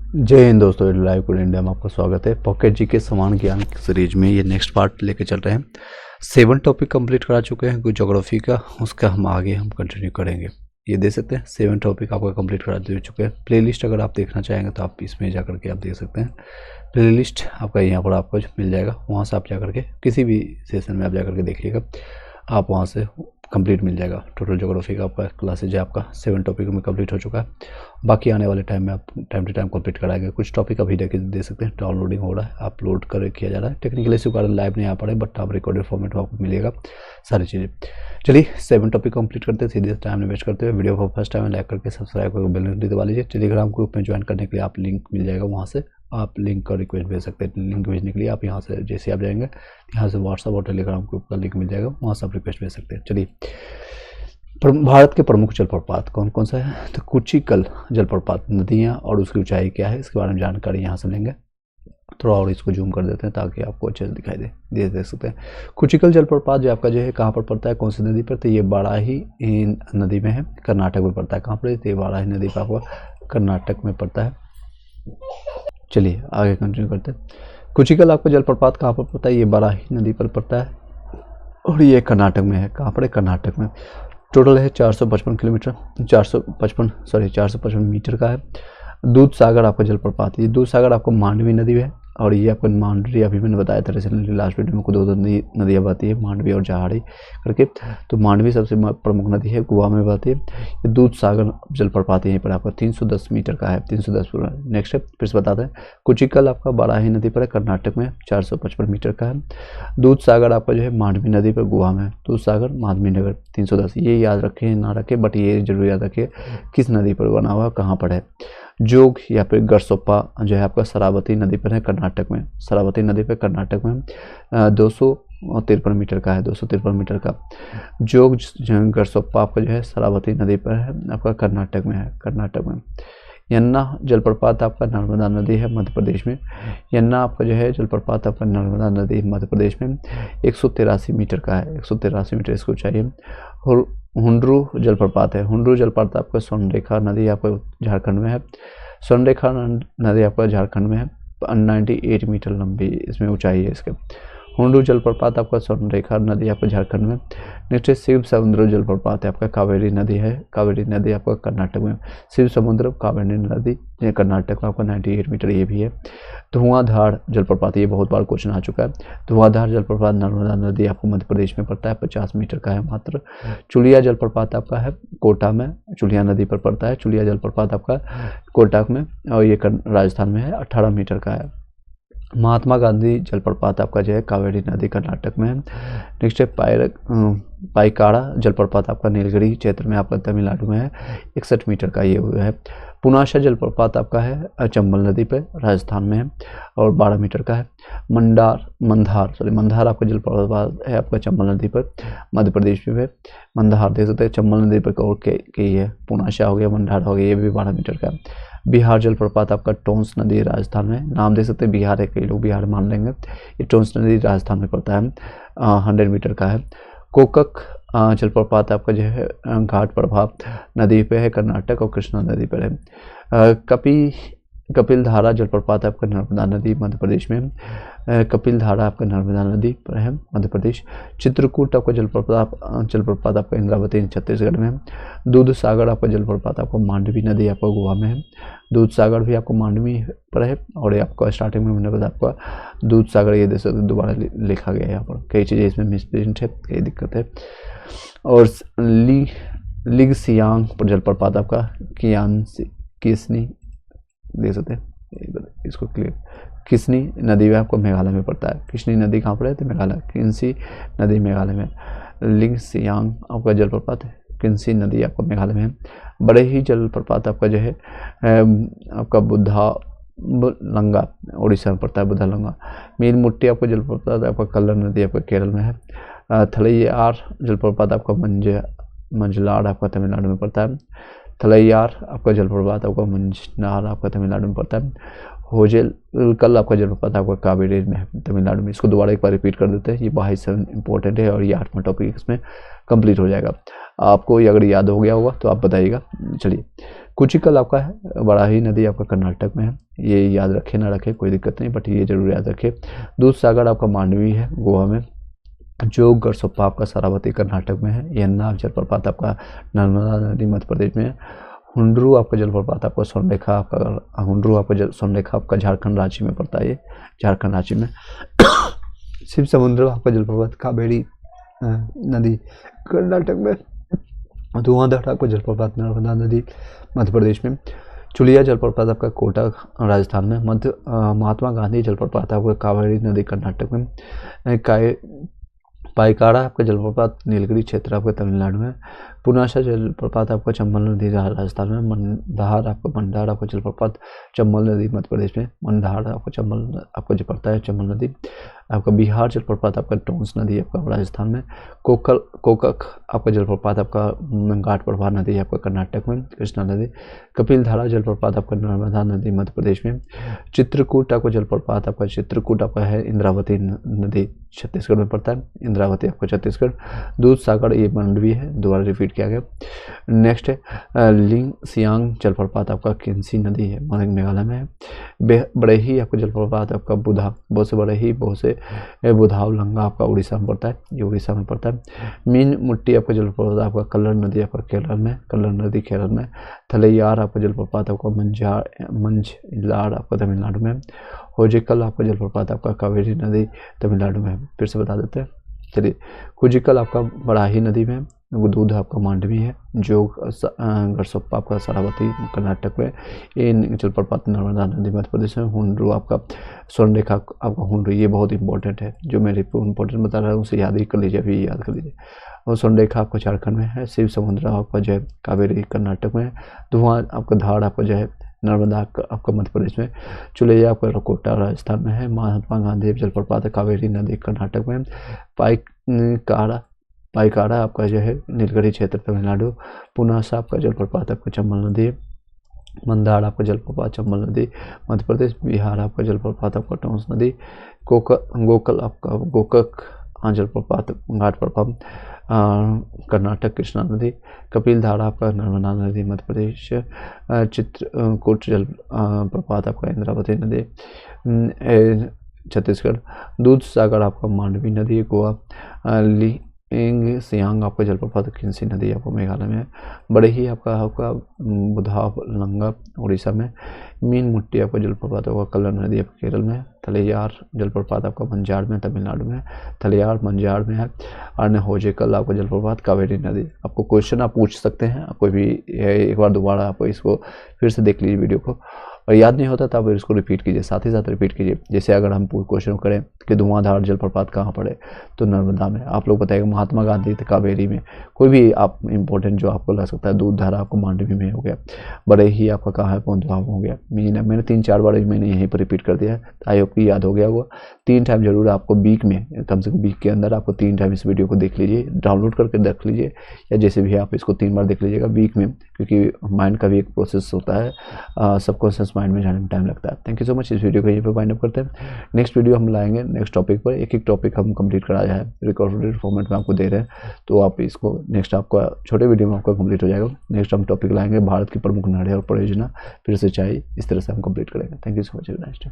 जय हिंद दोस्तों, live code India में आपका स्वागत है। पॉकेट जी के समान ज्ञान सीरीज में ये नेक्स्ट पार्ट लेके चल रहे हैं। 7 टॉपिक कंप्लीट करा चुके हैं कुछ ज्योग्राफी का, उसका हम आगे कंटिन्यू करेंगे। ये दे सकते हैं 7 टॉपिक आपका कंप्लीट करा दे चुके हैं। प्लेलिस्ट अगर आप देखना चाहेंगे तो आप इसमें जा करके आप देख सकते हैं। प्लेलिस्ट आपका यहाँ पर आपको मिल जाएगा, वहाँ से आप जा करके किसी भी सेशन में आप जा करके देखिएगा, आप वहाँ से कंप्लीट मिल जाएगा। टोटल ज्योग्राफी का आपका क्लासेज है, आपका 7 टॉपिक में कंप्लीट हो चुका है। बाकी आने वाले टाइम में आप टाइम टू टाइम कंप्लीट कराएंगे। कुछ टॉपिक अभी दे सकते हैं, डाउनलोडिंग हो रहा है, अपलोड कर किया जा रहा है। टेक्निकल इशू कारण लाइव नहीं आ पा रहे, बट आप रिकॉर्डेड फॉर्मेट में आपको मिलेगा सारी चीज़ें। चलिए 7 टॉपिक कंप्लीट करते हैं, सीधे टाइम वेस्ट करते हुए वीडियो को फर्स्ट टाइम लाइक करके सब्सक्राइब करके बेल घंटी दबा लीजिए। टेलीग्राम ग्रुप में ज्वाइन करने के लिए आप लिंक मिल जाएगा, वहाँ से आप लिंक का रिक्वेस्ट भेज सकते हैं। लिंक भेजने के लिए आप यहाँ से जैसे आप जाएंगे, यहाँ से व्हाट्सअप और टेलीग्राम ग्रुप का लिंक मिल जाएगा, वहाँ से आप रिक्वेस्ट भेज सकते हैं। चलिए, भारत के प्रमुख जलप्रपात कौन कौन सा है? तो कुचिकल जलप्रपात, नदियाँ और उसकी ऊंचाई क्या है, इसके बारे में जानकारी यहाँ से लेंगे। थोड़ा और इसको जूम कर देते हैं ताकि आपको अच्छे से दिखाई दे देख सकते हैं। कुचिकल जलप्रपात जो आपका जो है कहाँ पर पड़ता है, कौन सी नदी पर? तो ये बाराही नदी में है, कर्नाटक में पड़ता है। कहाँ पर? तो ये बाराही नदी पर आपको कर्नाटक में पड़ता है। चलिए आगे कंटिन्यू करते हैं। कुचिकल आपका जलप्रपात कहाँ पर पड़ता है? ये बाराही नदी पर पड़ता है और ये कर्नाटक में है। कहाँ पर है? कर्नाटक में। टोटल है 455 किलोमीटर, 455 मीटर का है। दूध सागर आपका जलप्रपात, ये दूध सागर आपको मांडवी नदी है और ये आपको मांडवी, अभी मैंने बताया था रिसेंटली लास्ट वीडियो में, को 2 नदियाँ बहती है, मांडवी और जहाड़ी करके। तो मांडवी सबसे प्रमुख नदी है, गोवा में बहती है। ये दूध सागर जलप्रपात यहीं पर आपका 310 मीटर का है, 310 नेक्स्ट है। फिर से बताते हैं, कुचिकल आपका बाराही नदी पर है, कर्नाटक में 455 मीटर का है। दूध सागर आपका जो है मांडवी नदी पर, गोवा में। दूध सागर माधवी नगर 310, ये याद रखें ना रखें, बट ये जरूर याद रखिए किस नदी पर बना हुआ, कहाँ पर है। जोग या फिर गरसोप्पा जो है आपका शरावती नदी पर है, कर्नाटक में। शरावती नदी पर कर्नाटक में 253 मीटर का है, 253 मीटर का। जोग गरसोप्पा आपका जो है शरावती नदी पर है, आपका कर्नाटक में है, कर्नाटक में। यन्ना जलप्रपात आपका नर्मदा नदी है, मध्य प्रदेश में। यन्ना आपका जो है जलप्रपात आपका नर्मदा नदी मध्य प्रदेश में 183 मीटर का है, 183 मीटर इसको चाहिए। और हुंड्रू जलप्रपात है, हुंड्रू जलप्रपात आपका स्वर्णरेखा नदी आपका झारखंड में है। स्वर्णरेखा नदी आपका झारखंड में है, 98 मीटर लंबी इसमें ऊंचाई है इसके। हुंड्रू जलप्रपात आपका स्वर्णरेखा नदी आपका झारखंड में। नेक्स्ट है शिव समुद्र जलप्रपात है आपका, कावेरी नदी है, कावेरी नदी आपका कर्नाटक में। शिव समुद्र कावेरी नदी ये कर्नाटक में आपका 98 मीटर ये भी है। धुआंधार जलप्रपात, ये बहुत बार क्वेश्चन आ चुका है। धुआंधार जलप्रपात नर्मदा नदी आपको मध्य प्रदेश में पड़ता है, 50 मीटर का है मात्र। चुलिया जलप्रपात आपका है कोटा में, चुलिया नदी पर पड़ता है। चुलिया जलप्रपात आपका कोटा में और ये राजस्थान में है, 18 मीटर का है। महात्मा गांधी जलप्रपात आपका जो है कावेरी नदी कर्नाटक में है। नेक्स्ट है पाइकाड़ा जलप्रपात आपका नीलगिरी क्षेत्र में आपका तमिलनाडु में है, 61 मीटर का ये है। पुनाशा जलप्रपात आपका है चंबल नदी पे, राजस्थान में है और 12 मीटर का है। मंदार आपका जलप्रपात है आपका चंबल नदी पर, मध्य प्रदेश में है। मंदार देख सकते हैं, चंबल नदी पर और के है। पुनाशा हो गया, मंदार हो गया, ये भी 12 मीटर का है। बिहार जलप्रपात आपका टोंस नदी राजस्थान में, नाम देख सकते हैं बिहार है, कई लोग बिहार मान लेंगे। ये टोंस नदी राजस्थान में पड़ता है, 100 मीटर का है। कोकक जलप्रपात आपका जो है घाट प्रभाव नदी पे है, कर्नाटक और कृष्णा नदी पर है। कपिल धारा जलप्रपात आपका नर्मदा नदी मध्य प्रदेश में। कपिल धारा आपका नर्मदा नदी पर है, मध्य प्रदेश। चित्रकूट आपका जलप्रपात आपका इंद्रावती छत्तीसगढ़ में है। दूध सागर आपका जलप्रपात आपका मांडवी नदी आपका गोवा में है। दूध सागर भी आपको मांडवी पर है और ये आपका स्टार्टिंग में मैंने बताया आपका दूध सागर, ये देख सकते दोबारा लिखा गया है यहाँ पर, कई चीज़ें इसमें मिसप्रिंट है, कई दिक्कत है। और लिगसियांग जलप्रपात आपका किसनी देख सकते हैं, इसको क्लियर। किसनी नदी में आपको मेघालय में पड़ता है। किसनी नदी कहाँ पर है? तो मेघालय, किन्सी नदी मेघालय में। लिगसियांग आपका जलप्रपात है, किन्सी नदी आपका मेघालय में है। बड़े ही जलप्रपात आपका जो है आपका बुधालंगा उड़ीसा में पड़ता है, बुधालंगा। मीलमुट्टी आपका जलप्रपात आपका कल्लर नदी आपका केरल में है। थलैयार जलप्रपात आपका मंजलाड आपका तमिलनाडु में पड़ता है। थलैयार आपका जलप्रपात आपका मंजनार आपका तमिलनाडु में पड़ता है। होजेलकल आपका जलप्रपात आपका कावेरी में है, तमिलनाडु में। इसको दोबारा एक बार रिपीट कर देते हैं, ये 22 इंपॉर्टेंट है और ये 8वां टॉपिक इसमें कंप्लीट हो जाएगा। आपको ये अगर याद हो गया होगा तो आप बताइएगा। चलिए, कुचिकल आपका है, बराही नदी आपका कर्नाटक में है, ये याद रखें ना रखें कोई दिक्कत नहीं, बट ये जरूर याद रखें। दूध सागर आपका मांडवी है गोवा में, जोग गढ़सोप्पा आपका शरावती कर्नाटक में है, यन्नाव जलप्रपात आपका नर्मदा नदी मध्य प्रदेश में है, हुंड्रू आपका जलप्रपात आपका सोनरेखा आपका हुंड्रू आपका सोनरेखा आपका झारखंड राज्य में पड़ता है, ये झारखंड राज्य में। शिव समुद्र आपका जलप्रपात कावेरी नदी कर्नाटक में, धुआंधार आपका जलप्रपात नर्मदा नदी मध्य प्रदेश में, चुलिया जलप्रपात आपका कोटा राजस्थान में, महात्मा गांधी जलप्रपात आपका कावेरी नदी कर्नाटक में, पाइकाड़ा आपका जलप्रपात नीलगिरी क्षेत्र आपका तमिलनाडु में, पुनासा जलप्रपात आपका चंबल नदी राजस्थान में, मंदार आपका जलप्रपात चंबल नदी मध्य प्रदेश में, मंदार आपका चंबल आपका जो पड़ता है चंबल नदी आपका बिहार, जलप्रपात आपका टोंस नदी आपका राजस्थान में, कोकक आपका जलप्रपात आपका घाट प्रभा नदी आपका कर्नाटक में, कृष्णा नदी, कपिल धारा जलप्रपात आपका नर्मदा नदी मध्य प्रदेश में, चित्रकूट आपका जलप्रपात आपका चित्रकूट आपका है इंद्रावती नदी छत्तीसगढ़ में पड़ता है, इंद्रावती आपका छत्तीसगढ़, दूध सागर ये मांडवी है, दोबारा रिपीट किया गया। नेक्स्ट है लिंग सियांग जलप्रपात आपका किन्सी नदी है मेघालय में है, बड़ेही आपका जलप्रपात आपका बुधा बहुत से बड़ेही बहुत से बुधाव लंगा आपका उड़ीसा में पड़ता है, ये उड़ीसा में पड़ता है, मीन मुट्टी आपका जलप्रपात आपका कल्लर नदी आपका केरल में, कल्लर नदी केरल में, थलैयार आपका जलप्रपात आपका मंझलार आपका तमिलनाडु में, होजिकल आपका जलप्रपात आपका कावेरी नदी तमिलनाडु में, फिर से बता देते हैं। चलिए, कुजिकल आपका बराही नदी में, दूध आपका मांडवी है, जोग गढ़सोप्पा आपका शरावती कर्नाटक में, ये जलप्रपात नर्मदा नदी मध्य प्रदेश में, हुंड्रू आपका स्वर्णरेखा आपका हुंड्रू, ये बहुत इंपॉर्टेंट है, जो मैं इंपॉर्टेंट बता रहा हूँ उसे याद ही कर लीजिए, अभी याद कर लीजिए। और स्वर्णरेखा आपका झारखंड में है, शिव समुद्र आपका जो है कावेरी कर्नाटक में, धुआं आपका धार आपका जो है नर्मदा आपका मध्य प्रदेश में, चुलैया आपका कोटा राजस्थान में है, महात्मा गांधी जलप्रपात कावेरी नदी कर्नाटक में, पाइकाड़ा आपका जो है नीलगिरी क्षेत्र तमिलनाडु, पुनासा आपका जलप्रपात आपका चंबल नदी, मंदार आपका जलप्रपात चंबल नदी मध्य प्रदेश, बिहार आपका जलप्रपात आपका टोंस नदी, गोकक जलप्रपात घाट प्रभाव कर्नाटक कृष्णा नदी, कपिल धारा आपका नर्मदा नदी मध्य प्रदेश, चित्रकूट जल प्रपात आपका इंद्रावती नदी छत्तीसगढ़, दूध सागर आपका मांडवी नदी गोवा, लिंग सियांग आपका जलप्रपात खिंसी नदी आपको मेघालय में, बड़ेही आपका बुधाव लंगा उड़ीसा में, मीन मुट्टी आपका जलप्रपात आपका कल्लर नदी आपका केरल में, थलैयार जलप्रपात आपका मंझाड़ में तमिलनाडु में, थलैयार मंझाड़ में है, और होजिकल आपका जलप्रपात कावेरी नदी। आपको क्वेश्चन आप पूछ सकते हैं, कोई भी एक बार दोबारा आप इसको फिर से देख लीजिए वीडियो को, और याद नहीं होता तो आप इसको रिपीट कीजिए, साथ ही साथ रिपीट कीजिए। जैसे अगर हम क्वेश्चन करें कि धुआंधार जलप्रपात कहाँ पड़े, तो नर्मदा में, आप लोग बताइएगा महात्मा गांधी कावेरी में, कोई भी आप इंपॉर्टेंट जो आपको लग सकता है, दूध धारा आपको मांडवी में हो गया, बड़े ही आपका कहाँ है पौंधवाव हो गया, मैंने 3-4 बार मैंने यहीं पर रिपीट कर दिया है, आई होप की याद हो गया होगा। 3 टाइम जरूर आपको वीक में, कम से कम वीक के अंदर आपको 3 टाइम इस वीडियो को देख लीजिए, डाउनलोड करके देख लीजिए, या जैसे भी आप इसको 3 बार देख लीजिएगा वीक में, क्योंकि माइंड का भी एक प्रोसेस होता है, सबकॉन्शियस माइंड में जाने में टाइम लगता है। Thank you so much. इस वीडियो को यहीं पर वाइंड अप करते हैं, नेक्स्ट वीडियो हम लाएंगे नेक्स्ट टॉपिक पर, एक टॉपिक हम कंप्लीट कराया है, रिकॉर्डेड फॉर्मेट में आपको दे रहे हैं, तो आप इसको नेक्स्ट आपका छोटे वीडियो में आपका कंप्लीट हो जाएगा। नेक्स्ट हम टॉपिक लाएंगे भारत की प्रमुख नहरें और परियोजना, फिर सिंचाई, इस तरह से हम कंप्लीट करेंगे। Thank you so much. Next